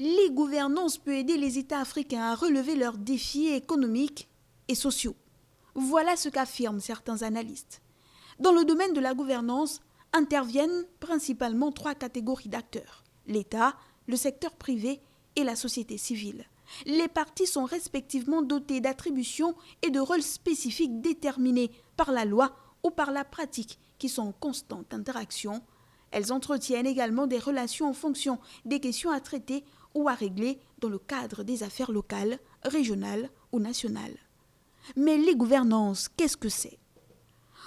l'e-gouvernance peut aider les États africains à relever leurs défis économiques et sociaux. Voilà ce qu'affirment certains analystes. Dans le domaine de la gouvernance, interviennent principalement 3 catégories d'acteurs: l'État, le secteur privé et la société civile. Les parties sont respectivement dotées d'attributions et de rôles spécifiques déterminés par la loi ou par la pratique qui sont en constante interaction. Elles entretiennent également des relations en fonction des questions à traiter ou à régler dans le cadre des affaires locales, régionales ou nationales. Mais l'e-gouvernance, qu'est-ce que c'est?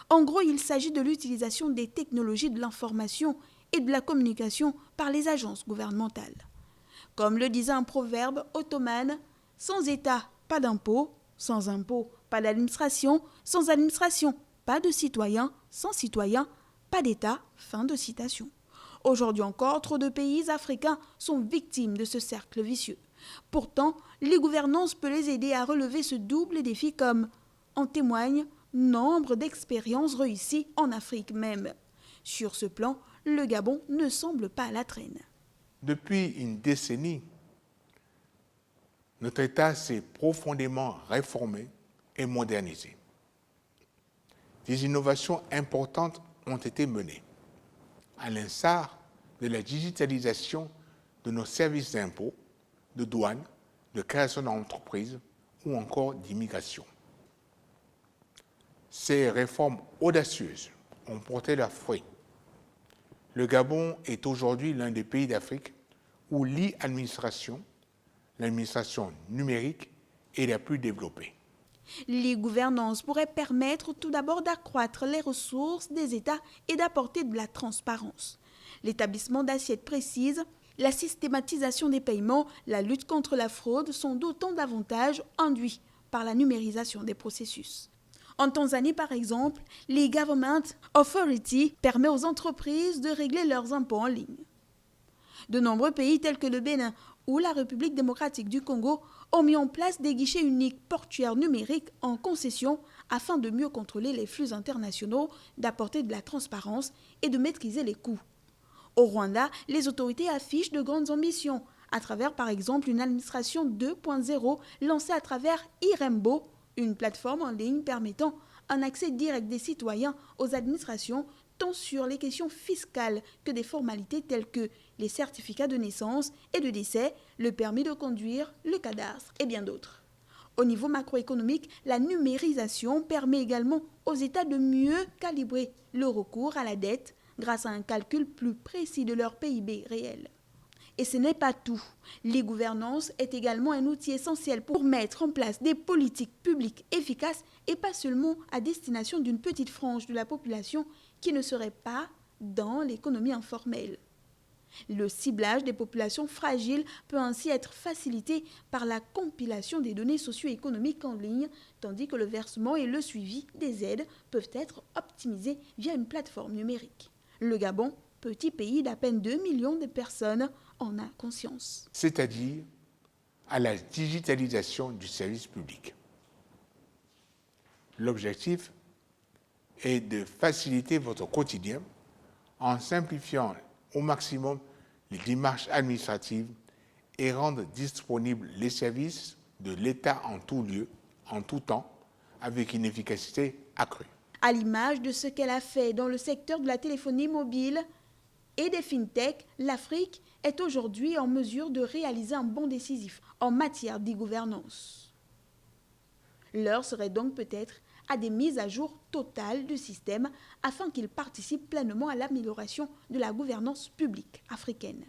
En gros, il s'agit de l'utilisation des technologies de l'information et de la communication par les agences gouvernementales. Comme le disait un proverbe ottoman, sans État, pas d'impôt, sans impôt, pas d'administration, sans administration, pas de citoyens, sans citoyens, pas d'État, fin de citation. Aujourd'hui encore, trop de pays africains sont victimes de ce cercle vicieux. Pourtant, l'e-gouvernance peut les aider à relever ce double défi comme en témoignent nombre d'expériences réussies en Afrique même. Sur ce plan, le Gabon ne semble pas à la traîne. Depuis une décennie, notre État s'est profondément réformé et modernisé. Des innovations importantes ont été menées, à l'instar de la digitalisation de nos services d'impôts, de douane, de création d'entreprises ou encore d'immigration. Ces réformes audacieuses ont porté leurs fruits. Le Gabon est aujourd'hui l'un des pays d'Afrique où l'administration numérique est la plus développée. L'e-gouvernance pourrait permettre tout d'abord d'accroître les ressources des États et d'apporter de la transparence. L'établissement d'assiettes précises, la systématisation des paiements, la lutte contre la fraude sont d'autant d'avantages induits par la numérisation des processus. En Tanzanie, par exemple, l'e-Government Authority permet aux entreprises de régler leurs impôts en ligne. De nombreux pays tels que le Bénin ou la République démocratique du Congo ont mis en place des guichets uniques portuaires numériques en concession afin de mieux contrôler les flux internationaux, d'apporter de la transparence et de maîtriser les coûts. Au Rwanda, les autorités affichent de grandes ambitions à travers par exemple une administration 2.0 lancée à travers Irembo, une plateforme en ligne permettant un accès direct des citoyens aux administrations tant sur les questions fiscales que des formalités telles que les certificats de naissance et de décès, le permis de conduire, le cadastre et bien d'autres. Au niveau macroéconomique, la numérisation permet également aux États de mieux calibrer le recours à la dette grâce à un calcul plus précis de leur PIB réel. Et ce n'est pas tout. L'e-gouvernance est également un outil essentiel pour mettre en place des politiques publiques efficaces et pas seulement à destination d'une petite frange de la population qui ne serait pas dans l'économie informelle. Le ciblage des populations fragiles peut ainsi être facilité par la compilation des données socio-économiques en ligne, tandis que le versement et le suivi des aides peuvent être optimisés via une plateforme numérique. Le Gabon, petit pays d'à peine 2 millions de personnes, en a conscience. C'est-à-dire à la digitalisation du service public. L'objectif est de faciliter votre quotidien en simplifiant au maximum les démarches administratives et rendre disponibles les services de l'État en tout lieu, en tout temps, avec une efficacité accrue. À l'image de ce qu'elle a fait dans le secteur de la téléphonie mobile et des fintech, l'Afrique est aujourd'hui en mesure de réaliser un bond décisif en matière d'e-gouvernance. L'heure serait donc peut-être à des mises à jour totales du système afin qu'il participe pleinement à l'amélioration de la gouvernance publique africaine.